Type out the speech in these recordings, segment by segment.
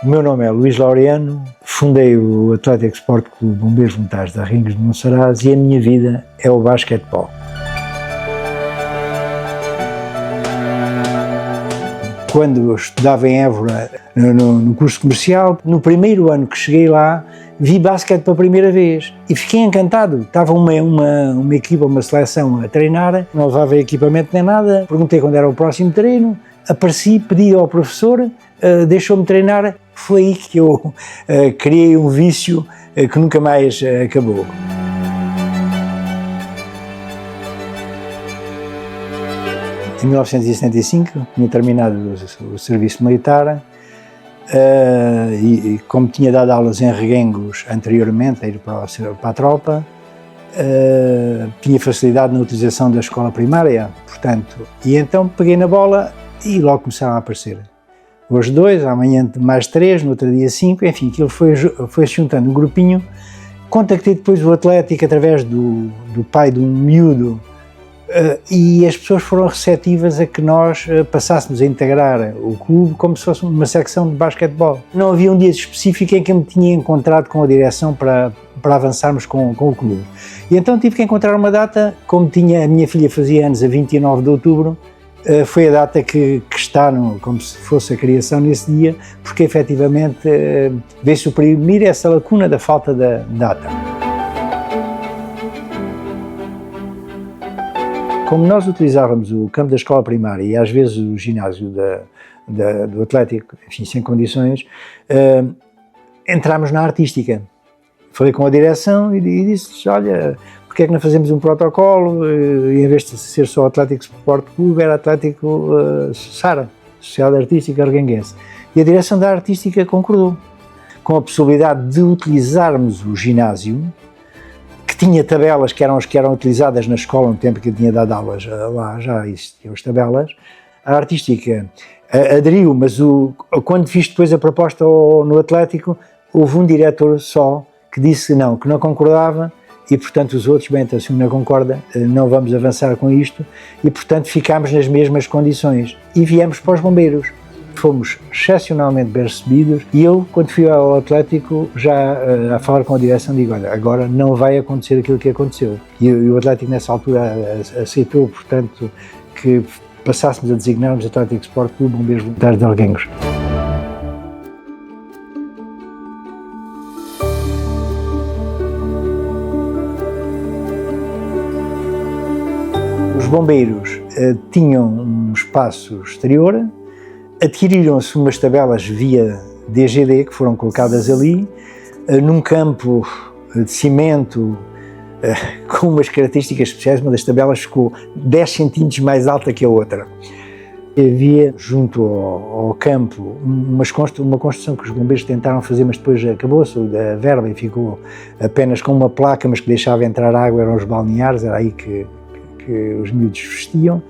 O meu nome é Luís Laureano, fundei o Atlético Sport Clube Bombeiros Voluntários de Arringos de Monsaraz e a minha vida é o basquetebol. Quando eu estudava em Évora, no curso comercial, no primeiro ano que cheguei lá, vi basquete pela primeira vez e fiquei encantado. Estava uma equipa, uma seleção a treinar, não levava equipamento nem nada, perguntei quando era o próximo treino, apareci, pedi ao professor, deixou-me treinar, foi aí que eu criei um vício que nunca mais acabou. Em 1975, tinha terminado o serviço militar e como tinha dado aulas em Reguengos anteriormente, a ir para a tropa, tinha facilidade na utilização da escola primária, portanto, e então peguei na bola e logo começaram a aparecer. Hoje 2, amanhã mais 3, no outro dia 5, enfim, aquilo foi juntando um grupinho. Contactei depois o Atlético através do pai de um miúdo, e as pessoas foram receptivas a que nós passássemos a integrar o clube como se fosse uma secção de basquetebol. Não havia um dia específico em que eu me tinha encontrado com a direção para avançarmos com o clube. E então tive que encontrar uma data, como a minha filha fazia anos a 29 de outubro, foi a data que está como se fosse a criação nesse dia, porque efetivamente veio suprimir essa lacuna da falta da data. Como nós utilizávamos o campo da escola primária e às vezes o ginásio do Atlético, enfim, sem condições, entramos na artística. Falei com a direção e disse, olha, porque é que não fazemos um protocolo e em vez de ser só Atlético Sport Clube, era Atlético SARA, Sociedade Artística Arguenguense. E a direção da artística concordou com a possibilidade de utilizarmos o ginásio, que tinha tabelas que eram as que eram utilizadas na escola no tempo que eu tinha dado aulas lá, já existiam as tabelas. A artística aderiu, mas quando fiz depois a proposta no Atlético, houve um diretor só que disse que não concordava e, portanto, os outros, bem, então, se não concorda, não vamos avançar com isto e, portanto, ficámos nas mesmas condições e viemos para os bombeiros. Fomos excepcionalmente bem recebidos e eu, quando fui ao Atlético, já a falar com a direção, digo, olha, agora não vai acontecer aquilo que aconteceu. E o Atlético, nessa altura, aceitou, portanto, que passássemos a designar-nos Atlético Sport Clube Bombeiros Voluntários de Alguengos. Os bombeiros tinham um espaço exterior, adquiriram-se umas tabelas via DGD que foram colocadas ali, num campo de cimento com umas características especiais. Uma das tabelas ficou 10 centímetros mais alta que a outra. Havia junto ao campo uma construção que os bombeiros tentaram fazer, mas depois acabou-se a verba e ficou apenas com uma placa, mas que deixava entrar água, eram os balneares, era aí que os miúdos vestiam.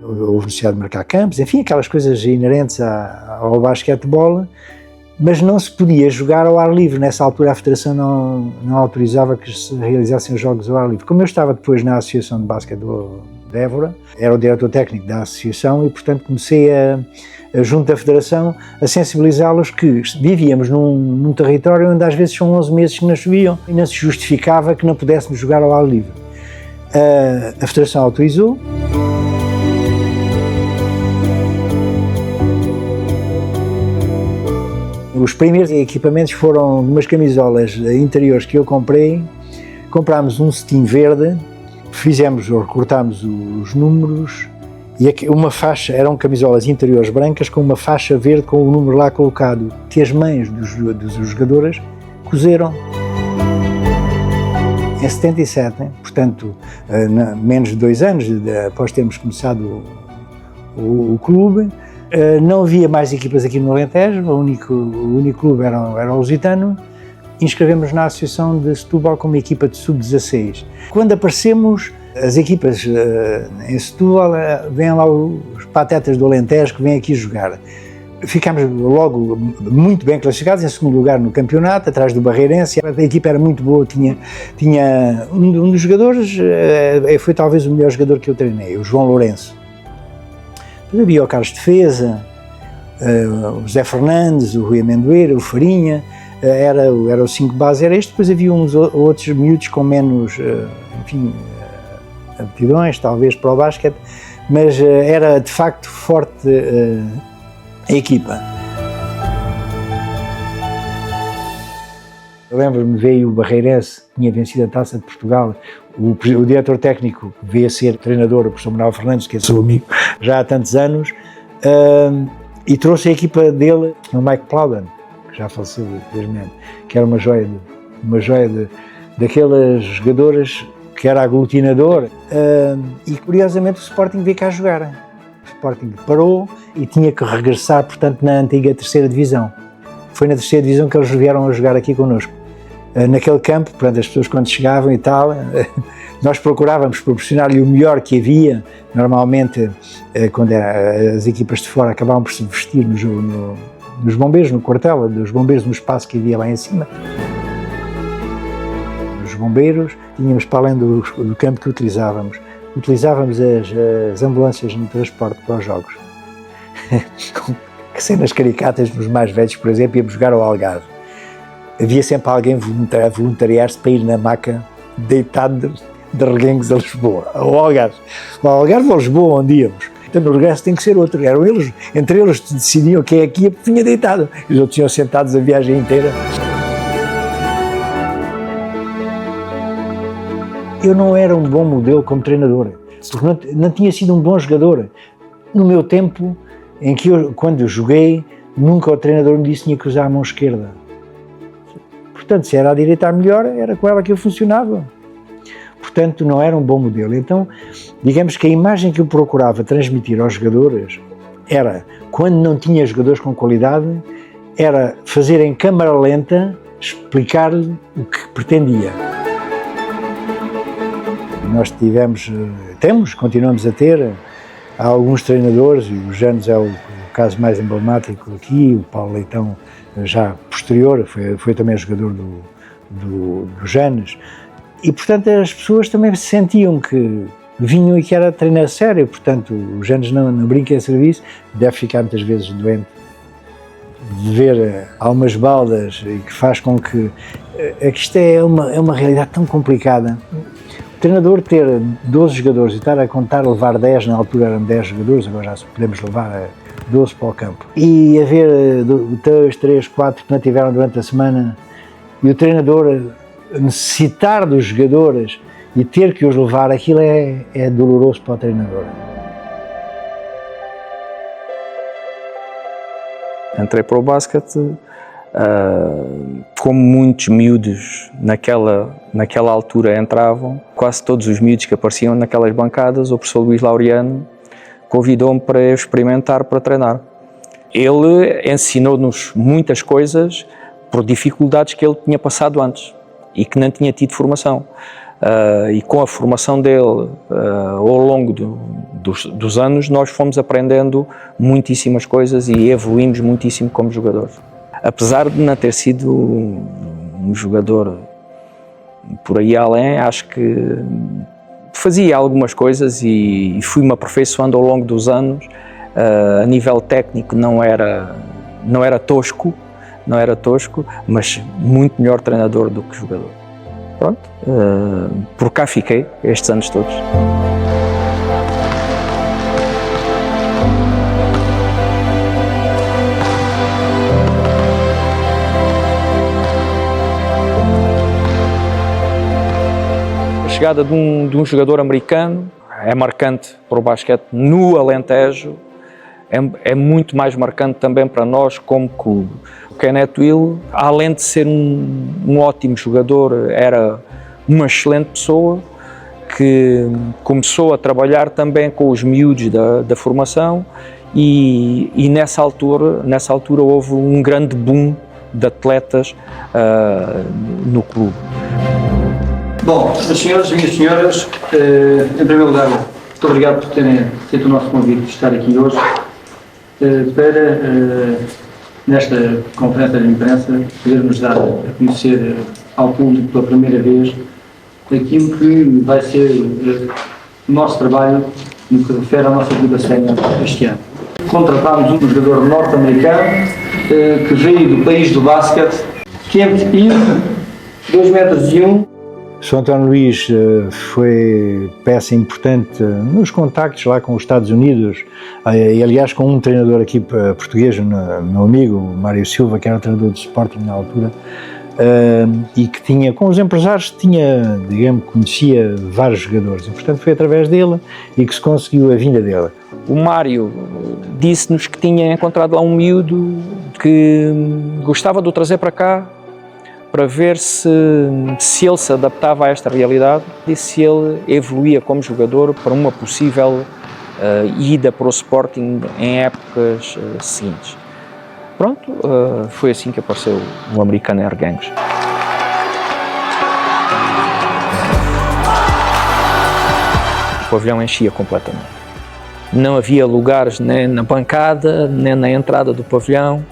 Houve necessidade de marcar campos, enfim, aquelas coisas inerentes ao basquetebol, mas não se podia jogar ao ar livre. Nessa altura a Federação não autorizava que se realizassem os jogos ao ar livre. Como eu estava depois na Associação de Basquetebol de Évora, era o diretor técnico da Associação e, portanto, comecei junto da Federação, a sensibilizá-los que vivíamos num território onde às vezes são 11 meses que não choviam e não se justificava que não pudéssemos jogar ao ar livre. A Federação autorizou. Os primeiros equipamentos foram umas camisolas interiores que eu comprei. Comprámos um cetim verde, recortámos os números e uma faixa, eram camisolas interiores brancas com uma faixa verde com o número lá colocado, que as mães dos jogadoras cozeram. Em 77, portanto, menos de 2 anos após termos começado o clube, não havia mais equipas aqui no Alentejo, o único clube era o Lusitano. Inscrevemos na Associação de Setúbal como equipa de sub-16. Quando aparecemos, as equipas em Setúbal, vêm lá os patetas do Alentejo que vêm aqui jogar. Ficámos logo muito bem classificados, em segundo lugar no campeonato, atrás do Barreirense. A equipa era muito boa, tinha um dos jogadores, foi talvez o melhor jogador que eu treinei, o João Lourenço. Depois havia o Carlos Defesa, o José Fernandes, o Rui Amendoeira, o Farinha, era o 5 base, era este. Depois havia uns outros miúdos com menos, enfim, aptidões, talvez, para o basquete, mas era de facto forte a equipa. Eu lembro-me, veio o Barreirense, tinha vencido a Taça de Portugal, o diretor técnico veio a ser treinador, o professor Manuel Fernandes, que é seu amigo já há tantos anos, e trouxe a equipa dele, o Mike Plowden, que já faleceu, infelizmente, que era uma joia daquelas jogadoras que era aglutinador, e curiosamente o Sporting veio cá jogar. O Sporting parou e tinha que regressar, portanto, na antiga terceira divisão. Foi na terceira divisão que eles vieram a jogar aqui connosco. Naquele campo, portanto, as pessoas quando chegavam e tal, nós procurávamos proporcionar-lhe o melhor que havia. Normalmente, quando as equipas de fora acabavam por se vestir nos bombeiros, no quartel dos bombeiros, no espaço que havia lá em cima. Os bombeiros, tínhamos, para além do campo que utilizávamos as ambulâncias no transporte para os jogos. Com cenas caricatas nos mais velhos, por exemplo, íamos jogar ao Algarve. Havia sempre alguém a voluntariar-se para ir na maca deitado de reguengos a Lisboa, ao Algarve. Ao Algarve ou a Lisboa, onde íamos. Então no regresso tem que ser outro. Eram eles, entre eles decidiam quem é que ia, porque vinha deitado. E os outros tinham sentados a viagem inteira. Eu não era um bom modelo como treinador, porque não tinha sido um bom jogador. No meu tempo, quando eu joguei, nunca o treinador me disse que tinha que usar a mão esquerda. Portanto, se era a direita a melhor, era com ela que eu funcionava. Portanto, não era um bom modelo. Então, digamos que a imagem que eu procurava transmitir aos jogadores era, quando não tinha jogadores com qualidade, era fazer em câmara lenta, explicar-lhe o que pretendia. Nós continuamos a ter, há alguns treinadores, e o Janes é o caso mais emblemático aqui, o Paulo Leitão, já posterior, foi também jogador do Janes, e portanto as pessoas também se sentiam que vinham e que era treinar sério. Portanto o Janes não brinca em serviço, deve ficar muitas vezes doente de ver algumas baldas, e que faz com que isto é uma realidade tão complicada. O treinador ter 12 jogadores e estar a contar levar 10, na altura eram 10 jogadores, agora já podemos levar 12 para o campo. E haver 2, 3, 4 que não tiveram durante a semana, e o treinador necessitar dos jogadores e ter que os levar, aquilo é doloroso para o treinador. Entrei para o basquete, como muitos miúdos naquela altura entravam, quase todos os miúdos que apareciam naquelas bancadas, o professor Luís Laureano convidou-me para eu experimentar, para treinar. Ele ensinou-nos muitas coisas por dificuldades que ele tinha passado antes e que não tinha tido formação. E com a formação dele, ao longo dos anos, nós fomos aprendendo muitíssimas coisas e evoluímos muitíssimo como jogadores. Apesar de não ter sido um jogador por aí além, acho que fazia algumas coisas e fui-me aperfeiçoando ao longo dos anos. A nível técnico não era tosco, mas muito melhor treinador do que jogador. Pronto, por cá fiquei estes anos todos. A chegada de um jogador americano é marcante para o basquete no Alentejo, é muito mais marcante também para nós como clube. O Kenneth Will, além de ser um ótimo jogador, era uma excelente pessoa que começou a trabalhar também com os miúdos da formação e nessa altura houve um grande boom de atletas no clube. Bom, meus senhores e minhas senhoras, em primeiro lugar, muito obrigado por terem aceito o nosso convite de estar aqui hoje para, nesta conferência de imprensa, podermos dar a conhecer ao público pela primeira vez aquilo que vai ser o nosso trabalho no que refere à nossa vida sénior este ano. contratámos um jogador norte-americano que veio do país do basquete, que é pequeno, 2 metros e 1. Sr. António Luís foi peça importante nos contactos lá com os Estados Unidos, e aliás com um treinador aqui português, meu amigo Mário Silva, que era o treinador de Sporting na altura, e que tinha, com os empresários, digamos, conhecia vários jogadores, e portanto foi através dele e que se conseguiu a vinda dele. O Mário disse-nos que tinha encontrado lá um miúdo que gostava de o trazer para cá para ver se ele se adaptava a esta realidade e se ele evoluía como jogador para uma possível ida para o Sporting em épocas seguintes. Pronto, foi assim que apareceu o americano Air Gangs. O pavilhão enchia completamente. Não havia lugares nem na bancada, nem na entrada do pavilhão.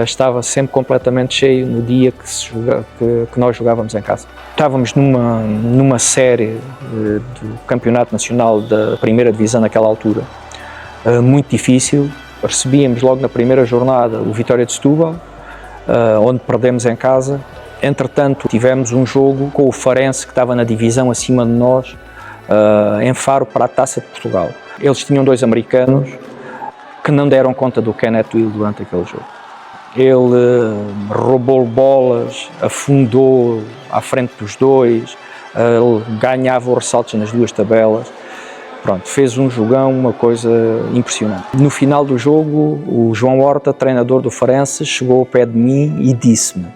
Estava sempre completamente cheio no dia que nós jogávamos em casa. Estávamos numa série do Campeonato Nacional da Primeira Divisão naquela altura, muito difícil. Recebíamos logo na primeira jornada o Vitória de Setúbal, onde perdemos em casa. Entretanto, tivemos um jogo com o Farense, que estava na divisão acima de nós, em Faro, para a Taça de Portugal. Eles tinham 2 americanos que não deram conta do Kenneth Will durante aquele jogo. Ele roubou bolas, afundou à frente dos 2, ganhava os ressaltos nas 2 tabelas. Pronto, fez um jogão, uma coisa impressionante. No final do jogo, o João Horta, treinador do Farense, chegou ao pé de mim e disse-me: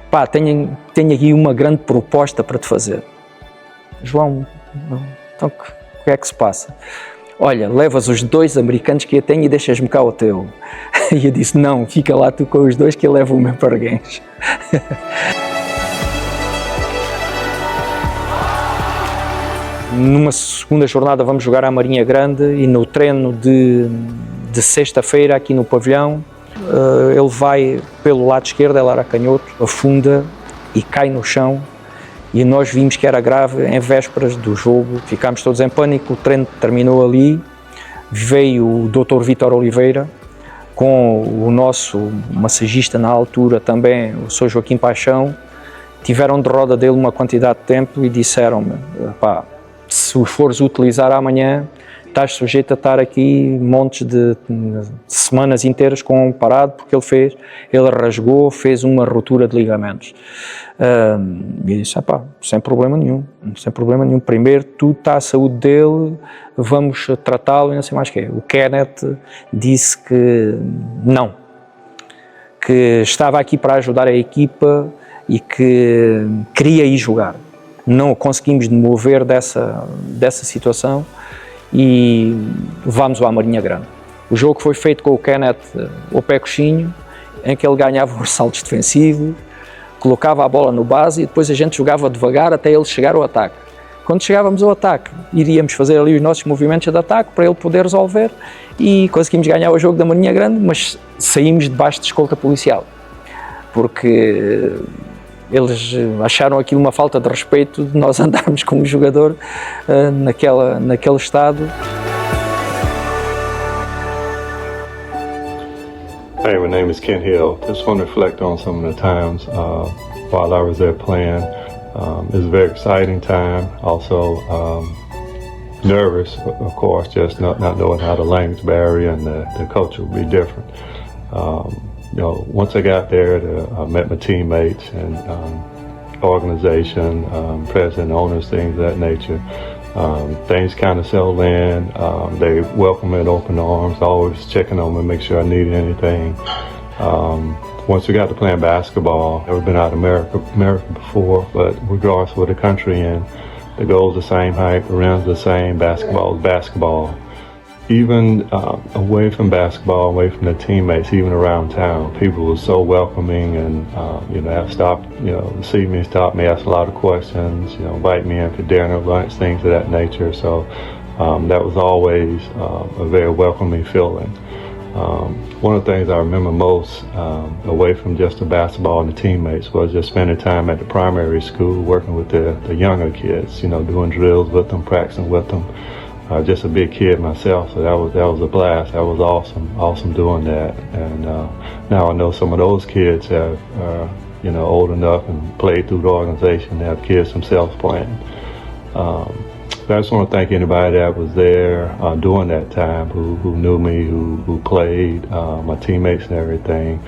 pá, tenho aqui uma grande proposta para te fazer. João, então o que é que se passa? Olha, levas os 2 americanos que eu tenho e deixas-me cá o teu. E eu disse: não, fica lá tu com os 2 que eu levo o meu para Gangs. Numa segunda jornada vamos jogar à Marinha Grande e no treino de sexta-feira aqui no pavilhão, ele vai pelo lado esquerdo, ele era canhoto, afunda e cai no chão, e nós vimos que era grave em vésperas do jogo. Ficámos todos em pânico, o treino terminou ali. Veio o Dr. Vítor Oliveira com o nosso massagista na altura também, o Sr. Joaquim Paixão. Tiveram de roda dele uma quantidade de tempo e disseram-me: pá, se o fores utilizar amanhã, estás sujeito a estar aqui montes de semanas inteiras com um parado, porque ele rasgou, fez uma ruptura de ligamentos. E eu disse: pá, sem problema nenhum, primeiro tudo está a saúde dele, vamos tratá-lo e não sei mais o quê. O Kenneth disse que não, que estava aqui para ajudar a equipa e que queria ir jogar. Não conseguimos mover dessa situação e vamos à Marinha Grande. O jogo foi feito com o Kenneth ao pé coxinho, em que ele ganhava os ressaltos defensivos, colocava a bola no base e depois a gente jogava devagar até ele chegar ao ataque. Quando chegávamos ao ataque, iríamos fazer ali os nossos movimentos de ataque para ele poder resolver, e conseguimos ganhar o jogo da Marinha Grande, mas saímos debaixo de escolta policial, porque eles acharam aquilo uma falta de respeito de nós andarmos com um jogador naquele estado. Hey, my name is Ken Hill. Just want to reflect on some of the times while I was there playing. It was a very exciting time. Also nervous, of course, just not knowing how the language barrier and the culture would be different. You know, once I got there, I met my teammates and organization, president, owners, things of that nature. Things kind of settled in. They welcomed me with open arms, always checking on me, make sure I needed anything. Once we got to playing basketball, I've been out of America before, but regardless of what the country in, the goal's the same height, the rim's the same, basketball is basketball. Even away from basketball, away from the teammates, even around town, people were so welcoming and, receive me, stop me, ask a lot of questions, invite me in for dinner, lunch, things of that nature. So that was always a very welcoming feeling. One of the things I remember most, away from just the basketball and the teammates, was just spending time at the primary school, working with the younger kids, doing drills with them, practicing with them. just a big kid myself, so that was a blast. That was awesome doing that. And now I know some of those kids have, old enough and played through the organization, have kids themselves playing. I just want to thank anybody that was there during that time, who knew me, who played, my teammates and everything.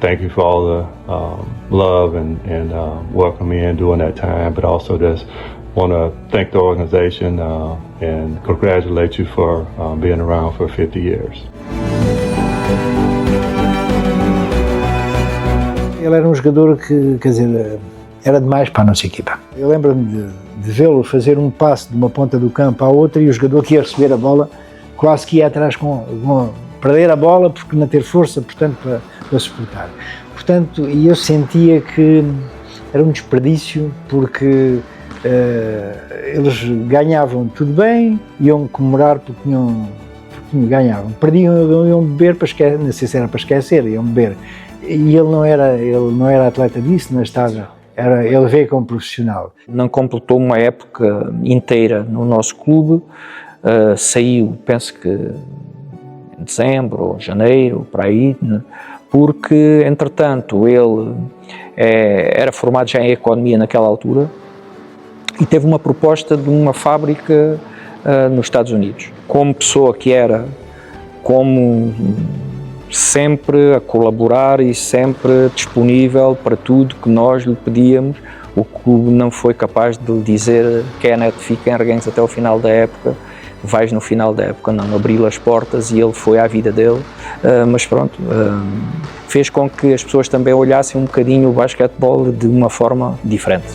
Thank you for all the love and welcome me in during that time, but also just want to thank the organization and congratulate you for being around for 50 years. Ele era um jogador que, quer dizer, era demais para a nossa equipa. Eu lembro-me de vê-lo fazer um passe de uma ponta do campo à outra e o jogador que ia receber a bola quase que ia atrás com perder a bola porque não ter força, portanto, para suportar. Portanto, e eu sentia que era um desperdício porque eles ganhavam tudo bem, iam comemorar porque ganhavam. Perdiam, iam beber para esquecer, não sei se era para esquecer, iam beber. E ele não era atleta disso, não estava. Ele veio como profissional. Não completou uma época inteira no nosso clube, saiu, penso que em dezembro ou janeiro, para aí, né? Porque, entretanto, ele era formado já em economia naquela altura e teve uma proposta de uma fábrica nos Estados Unidos. Como pessoa que era, como sempre a colaborar e sempre disponível para tudo que nós lhe pedíamos, o clube não foi capaz de lhe dizer: Kenneth, fica em Arguense até o final da época, vais no final da época, não, abriu as portas e ele foi à vida dele, mas pronto, fez com que as pessoas também olhassem um bocadinho o basquetebol de uma forma diferente.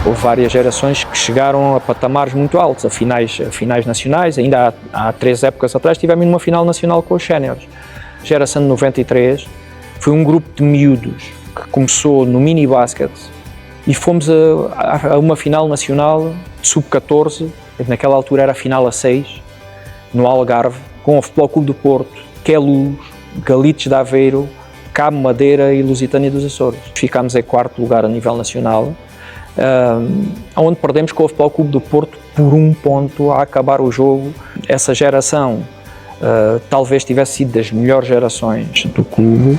Houve várias gerações que chegaram a patamares muito altos, a finais nacionais. Ainda há 3 épocas atrás tivemos numa final nacional com os séniores. A geração de 93 foi um grupo de miúdos que começou no mini-basket e fomos a uma final nacional de sub-14, naquela altura era a final a 6, no Algarve, com o Futebol Clube do Porto, Queluz, Galitos de Aveiro, Cabo Madeira e Lusitânia dos Açores. Ficámos em 4º lugar a nível nacional, onde perdemos com o Futebol Clube do Porto por 1 ponto a acabar o jogo. Essa geração talvez tivesse sido das melhores gerações do clube.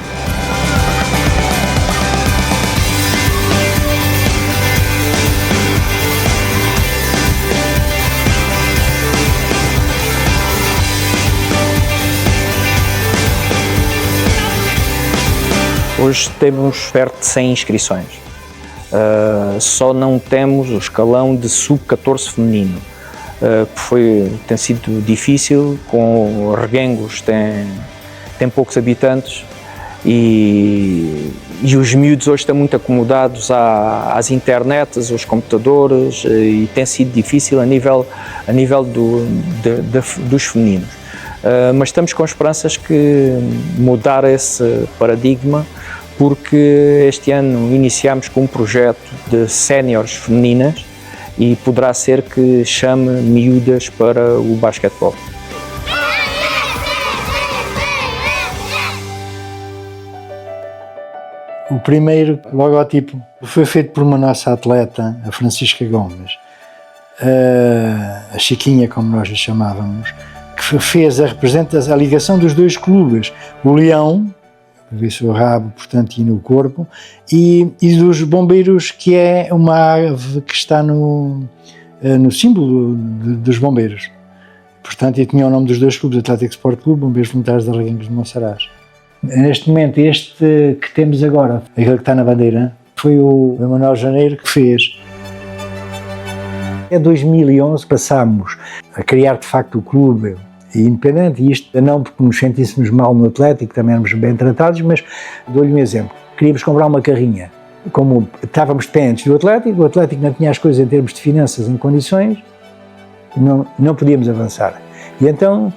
Hoje temos perto de 100 inscrições. Só não temos o escalão de sub-14 feminino, que tem sido difícil. Com Reguengos tem poucos habitantes e os miúdos hoje estão muito acomodados às internets, aos computadores, e tem sido difícil a nível dos femininos. Mas estamos com esperanças que mudar esse paradigma porque este ano iniciamos com um projeto de séniores femininas e poderá ser que chame miúdas para o basquetebol. O primeiro logotipo foi feito por uma nossa atleta, a Francisca Gomes, a Chiquinha, como nós lhe chamávamos, que fez a ligação dos dois clubes, o leão, vê-se o rabo, portanto, e no corpo, e dos bombeiros, que é uma ave que está no símbolo dos bombeiros. Portanto, e tinha o nome dos dois clubes, Atlético Sport Clube, Bombeiros Voluntários de Arreguengos de Monsaraz. Neste momento, este que temos agora, aquele que está na bandeira, foi o Emanuel Janeiro que fez. Em 2011 passámos a criar de facto o clube independente, e isto não porque nos sentíssemos mal no Atlético, também éramos bem tratados, mas dou-lhe um exemplo. Queríamos comprar uma carrinha. Como estávamos dependentes do Atlético, o Atlético não tinha as coisas em termos de finanças em condições, não podíamos avançar. E então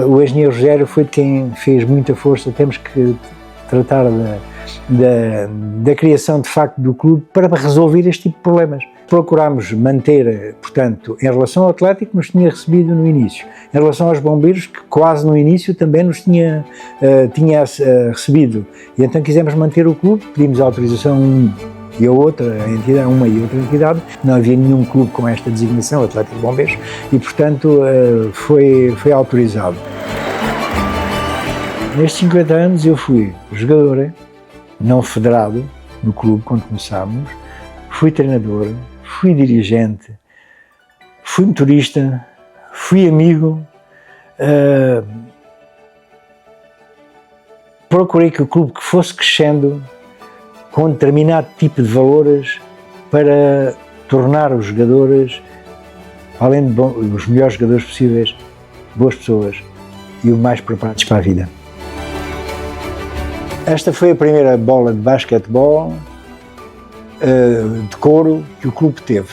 o engenheiro Rogério foi de quem fez muita força. Temos que tratar da criação de facto do clube para resolver este tipo de problemas. Procurámos manter, portanto, em relação ao Atlético, nos tinha recebido no início. Em relação aos bombeiros, que quase no início também nos tinha recebido. E então quisemos manter o clube, pedimos autorização e a outra entidade, uma e outra entidade. Não havia nenhum clube com esta designação, Atlético Bombeiros, e portanto foi autorizado. Nestes 50 anos eu fui jogador, não federado, no clube quando começámos, fui treinador, fui dirigente, fui motorista, fui amigo, procurei que o clube que fosse crescendo com determinado tipo de valores para tornar os jogadores, além de os melhores jogadores possíveis, boas pessoas e o mais preparados para a vida. Esta foi a primeira bola de basquetebol de couro que o clube teve.